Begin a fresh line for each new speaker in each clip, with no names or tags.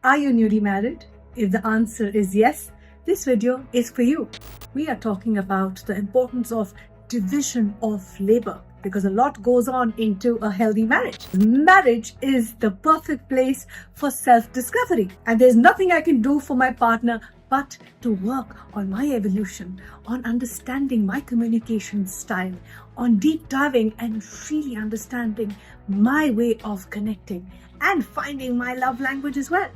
Are you newly married? If the answer is yes, this video is for you. We are talking about the importance of division of labor because a lot goes on into a healthy marriage. Marriage is the perfect place for self-discovery, and there's nothing I can do for my partner but to work on my evolution, on understanding my communication style, on deep diving and really understanding my way of connecting and finding my love language as well.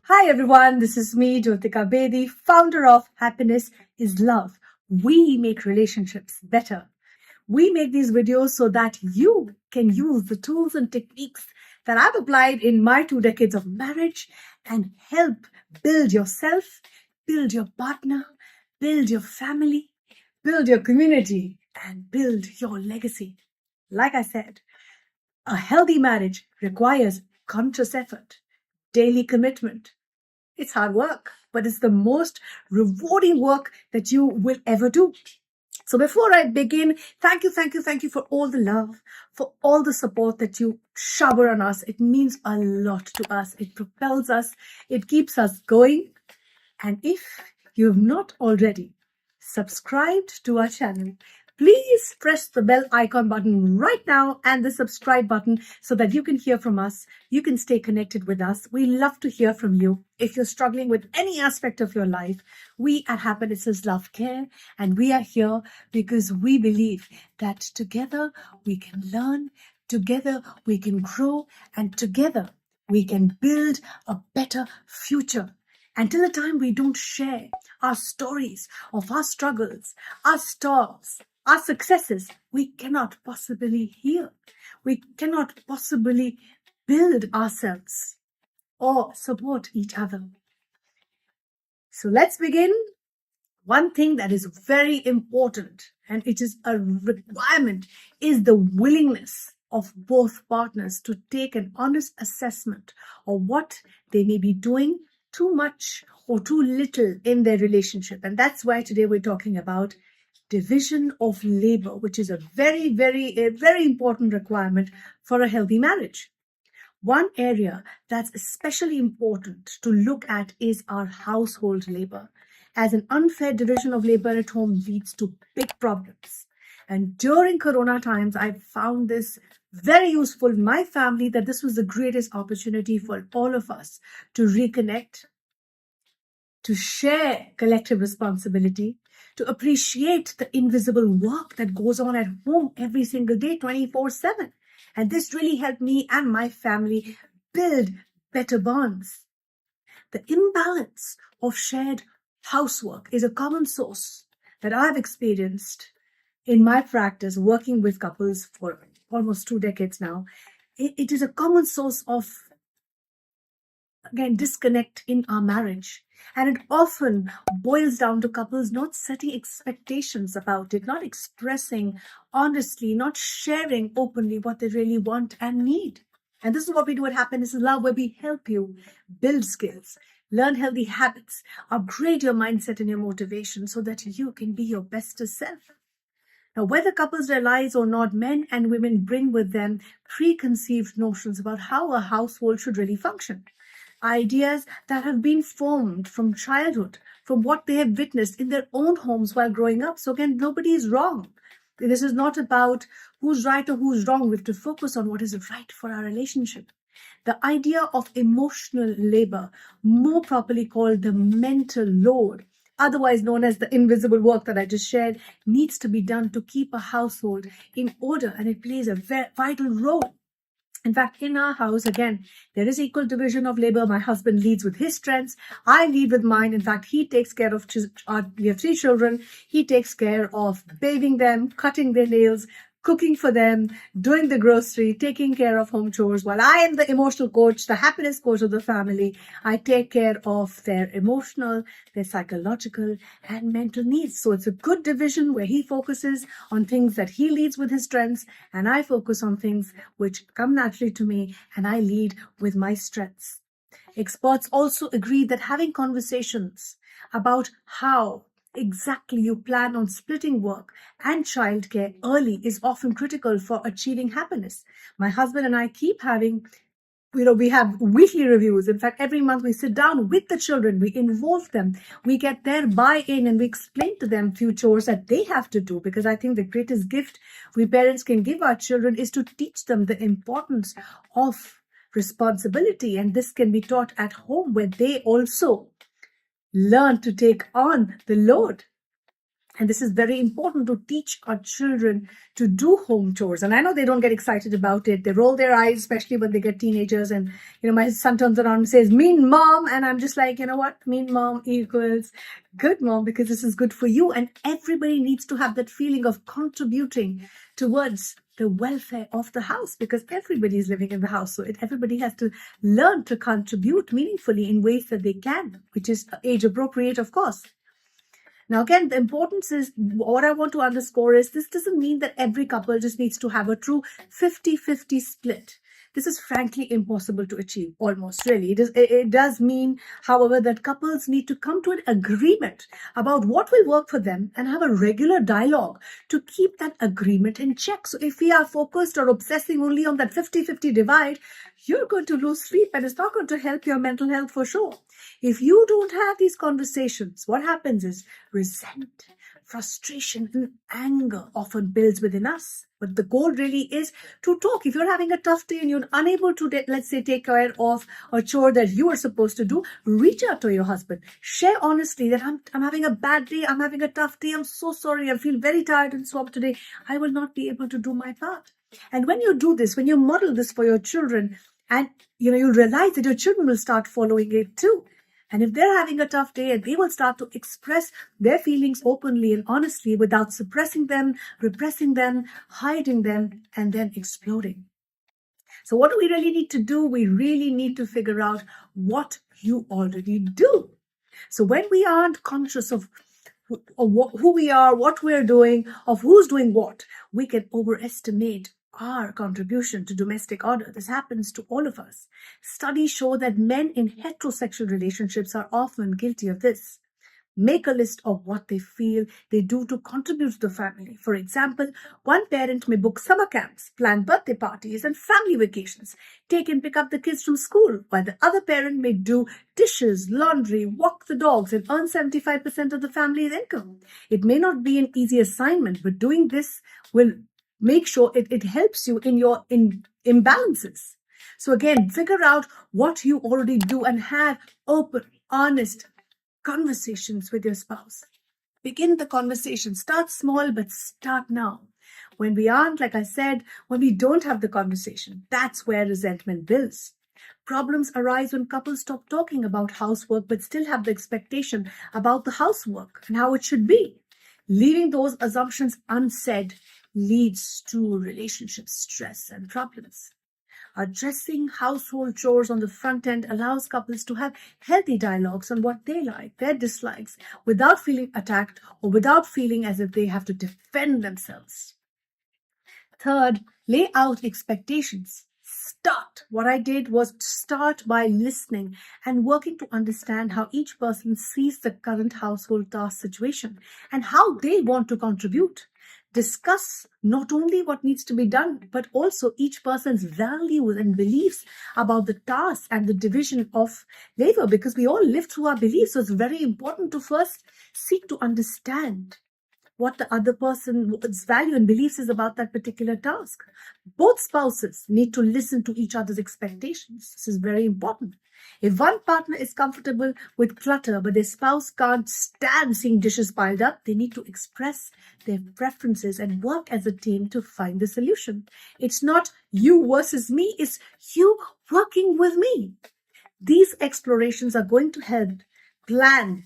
Hi everyone, this is me, Jyotika Bedi, founder of Happiness is Love. We make relationships better. We make these videos so that you can use the tools and techniques that I've applied in my 2 decades of marriage and help build yourself, build your partner, build your family, build your community, and build your legacy. Like I said, a healthy marriage requires conscious effort, daily commitment. It's hard work, but it's the most rewarding work that you will ever do. So before I begin, thank you for all the love, for all the support that you shower on us. It means a lot to us. It propels us. It keeps us going. And if you have not already subscribed to our channel, please press the bell icon button right now and the subscribe button so that you can hear from us. You can stay connected with us. We love to hear from you. If you're struggling with any aspect of your life, we at Happiness is Love care, and we are here because we believe that together we can learn, together we can grow, and together we can build a better future. Until the time we don't share our stories of our struggles, our storms, our successes, we cannot possibly heal. We cannot possibly build ourselves or support each other. So let's begin. One thing that is very important, and it is a requirement, is the willingness of both partners to take an honest assessment of what they may be doing too much or too little in their relationship. And that's why today we're talking about division of labor, which is a very important requirement for a healthy marriage. One area that's especially important to look at is our household labor, as an unfair division of labor at home leads to big problems. And during Corona times, I found this very useful in my family, that this was the greatest opportunity for all of us to reconnect, to share collective responsibility, to appreciate the invisible work that goes on at home every single day, 24/7. And this really helped me and my family build better bonds. The imbalance of shared housework is a common source that I've experienced in my practice working with couples for almost 2 decades now. It is a common source of, again, disconnect in our marriage. And it often boils down to couples not setting expectations about it, not expressing honestly, not sharing openly what they really want and need. And this is what we do at Happiness is Love, where we help you build skills, learn healthy habits, upgrade your mindset and your motivation so that you can be your bestest self. Now, whether couples realize or not, men and women bring with them preconceived notions about how a household should really function. Ideas that have been formed from childhood, from what they have witnessed in their own homes while growing up. So again, nobody is wrong. This is not about who's right or who's wrong. We have to focus on what is right for our relationship. The idea of emotional labor, more properly called the mental load, otherwise known as the invisible work that I just shared, needs to be done to keep a household in order, and it plays a vital role. In fact, in our house, again, there is equal division of labor. My husband leads with his strengths. I lead with mine. In fact, he takes care of, we have 3 children. He takes care of bathing them, cutting their nails, cooking for them, doing the grocery, taking care of home chores. While I am the emotional coach, the happiness coach of the family, I take care of their emotional, their psychological, and mental needs. So it's a good division where he focuses on things that he leads with his strengths, and I focus on things which come naturally to me, and I lead with my strengths. Experts also agree that having conversations about how exactly you plan on splitting work and childcare early is often critical for achieving happiness. My husband and I keep having, we have weekly reviews. In fact, every month we sit down with the children, we involve them, we get their buy-in, and we explain to them few chores that they have to do. Because I think the greatest gift we parents can give our children is to teach them the importance of responsibility. And this can be taught at home, where they also learn to take on the load. And this is very important, to teach our children to do home chores. And I know they don't get excited about it. They roll their eyes, especially when they get teenagers. And, my son turns around and says, mean mom. And I'm just like, you know what? Mean mom equals good mom, because this is good for you. And everybody needs to have that feeling of contributing towards the welfare of the house, because everybody is living in the house. So everybody has to learn to contribute meaningfully in ways that they can, which is age appropriate, of course. Now, again, the importance is, what I want to underscore is, this doesn't mean that every couple just needs to have a true 50-50 split. This is frankly impossible to achieve, almost, really. It does mean, however, that couples need to come to an agreement about what will work for them and have a regular dialogue to keep that agreement in check. So if we are focused or obsessing only on that 50-50 divide, you're going to lose sleep, and it's not going to help your mental health for sure. If you don't have these conversations, what happens is resentment, frustration, and anger often builds within us. But the goal really is to talk. If you're having a tough day and you're unable to, let's say, take care of a chore that you are supposed to do, reach out to your husband. Share honestly that I'm having a bad day. I'm having a tough day. I'm so sorry. I feel very tired and swamped today. I will not be able to do my part. And when you do this, when you model this for your children, and you'll realize that your children will start following it too. And if they're having a tough day, they will start to express their feelings openly and honestly, without suppressing them, repressing them, hiding them, and then exploding. So what do we really need to do? We really need to figure out what you already do. So when we aren't conscious of who we are, what we're doing, of who's doing what, we can overestimate our contribution to domestic order. This happens to all of us. Studies show that men in heterosexual relationships are often guilty of this. Make a list of what they feel they do to contribute to the family. For example, one parent may book summer camps, plan birthday parties and family vacations, take and pick up the kids from school, while the other parent may do dishes, laundry, walk the dogs, and earn 75% of the family's income. It may not be an easy assignment, but doing this will make sure it helps you in your imbalances. So again, figure out what you already do and have open, honest conversations with your spouse. Begin the conversation. Start small, but start now. When we aren't, like I said, when we don't have the conversation, that's where resentment builds. Problems arise when couples stop talking about housework but still have the expectation about the housework and how it should be. Leaving those assumptions unsaid leads to relationship stress and problems. Addressing household chores on the front end allows couples to have healthy dialogues on what they like, their dislikes, without feeling attacked or without feeling as if they have to defend themselves. Third, lay out expectations. What I did was start by listening and working to understand how each person sees the current household task situation and how they want to contribute. Discuss not only what needs to be done, but also each person's values and beliefs about the task and the division of labor, because we all live through our beliefs. So it's very important to first seek to understand what the other person's value and beliefs is about that particular task. Both spouses need to listen to each other's expectations. This is very important. If one partner is comfortable with clutter, but their spouse can't stand seeing dishes piled up, they need to express their preferences and work as a team to find the solution. It's not you versus me, it's you working with me. These explorations are going to help plan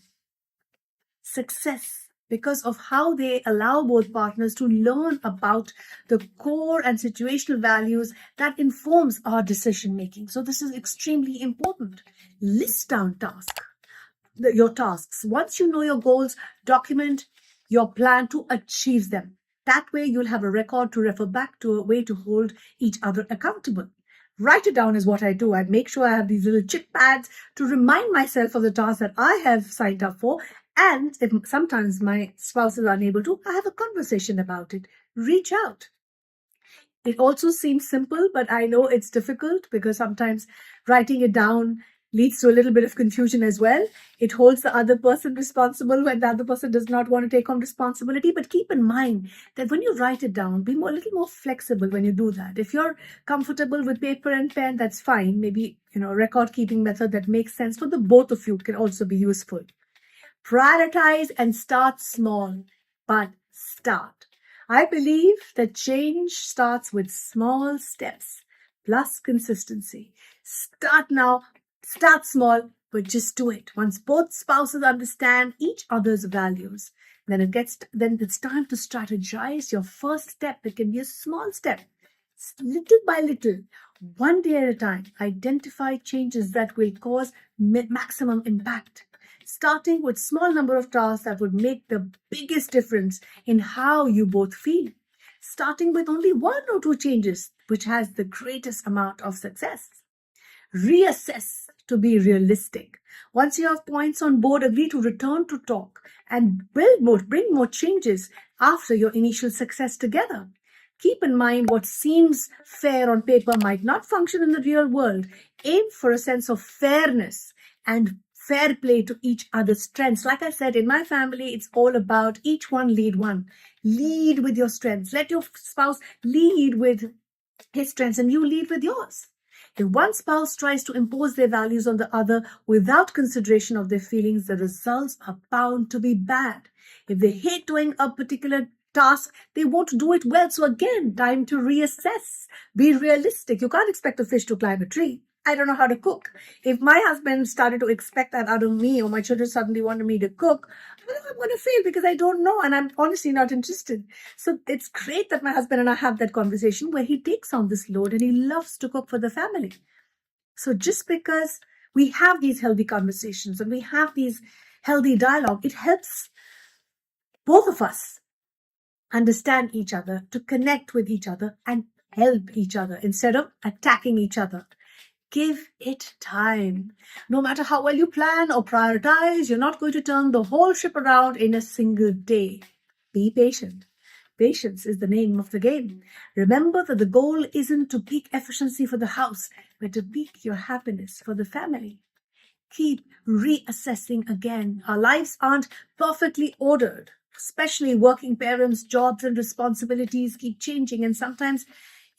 success, because of how they allow both partners to learn about the core and situational values that informs our decision making. So this is extremely important. List down your tasks. Once you know your goals, document your plan to achieve them. That way you'll have a record to refer back to, a way to hold each other accountable. Write it down is what I do. I make sure I have these little chip pads to remind myself of the tasks that I have signed up for, And if sometimes my spouse is unable to, I have a conversation about it. Reach out. It also seems simple, but I know it's difficult because sometimes writing it down leads to a little bit of confusion as well. It holds the other person responsible when the other person does not want to take on responsibility. But keep in mind that when you write it down, be a little more flexible when you do that. If you're comfortable with paper and pen, that's fine. Maybe, a record keeping method that makes sense for the both of you can also be useful. Prioritize and start small, but start. I believe that change starts with small steps plus consistency. Start now, start small, but just do it. Once both spouses understand each other's values, then it's time to strategize your first step. It can be a small step, little by little, one day at a time. Identify changes that will cause maximum impact, starting with small number of tasks that would make the biggest difference in how you both feel, starting with only one or two changes which has the greatest amount of success. Reassess to be realistic. Once you have points on board, agree to return to talk and bring more changes after your initial success together. Keep in mind what seems fair on paper might not function in the real world. Aim for a sense of fairness and fair play to each other's strengths. Like I said, in my family, it's all about each one lead one. Lead with your strengths. Let your spouse lead with his strengths and you lead with yours. If one spouse tries to impose their values on the other without consideration of their feelings, the results are bound to be bad. If they hate doing a particular task, they won't do it well. So again, time to reassess. Be realistic. You can't expect a fish to climb a tree. I don't know how to cook. If my husband started to expect that out of me, or my children suddenly wanted me to cook, I'm going to fail because I don't know and I'm honestly not interested. So it's great that my husband and I have that conversation where he takes on this load and he loves to cook for the family. So just because we have these healthy conversations and we have these healthy dialogue, it helps both of us understand each other, to connect with each other and help each other instead of attacking each other. Give it time. No matter how well you plan or prioritize, you're not going to turn the whole ship around in a single day. Be patient. Patience is the name of the game. Remember that the goal isn't to peak efficiency for the house, but to peak your happiness for the family. Keep reassessing again. Our lives aren't perfectly ordered, especially working parents' jobs and responsibilities keep changing and sometimes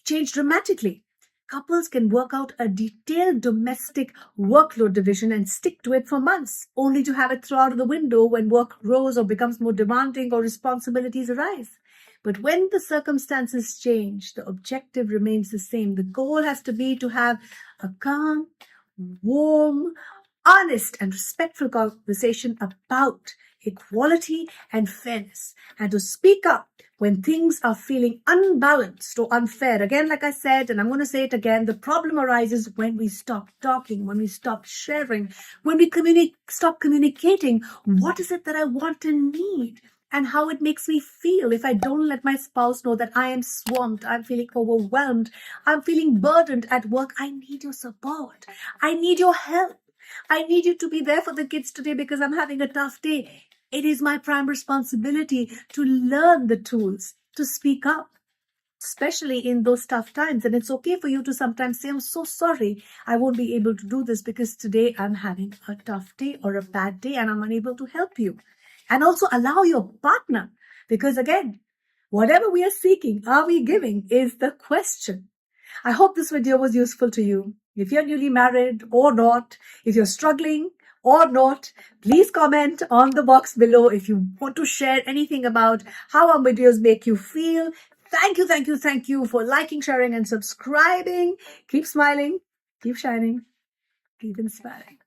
change dramatically. Couples can work out a detailed domestic workload division and stick to it for months, only to have it thrown out of the window when work grows or becomes more demanding or responsibilities arise. But when the circumstances change, the objective remains the same. The goal has to be to have a calm, warm, honest and respectful conversation about equality and fairness, and to speak up when things are feeling unbalanced or unfair. Again, like I said, and I'm going to say it again, the problem arises when we stop talking, when we stop sharing, when we stop communicating. What is it that I want and need? And how it makes me feel if I don't let my spouse know that I am swamped, I'm feeling overwhelmed, I'm feeling burdened at work. I need your support. I need your help. I need you to be there for the kids today because I'm having a tough day. It is my prime responsibility to learn the tools to speak up, especially in those tough times. And it's okay for you to sometimes say, I'm so sorry, I won't be able to do this because today I'm having a tough day or a bad day and I'm unable to help you. And also allow your partner, because again, whatever we are seeking, are we giving is the question. I hope this video was useful to you. If you're newly married or not, if you're struggling or not, please comment on the box below if you want to share anything about how our videos make you feel. Thank you for liking, sharing, and subscribing. Keep smiling, keep shining, keep inspiring.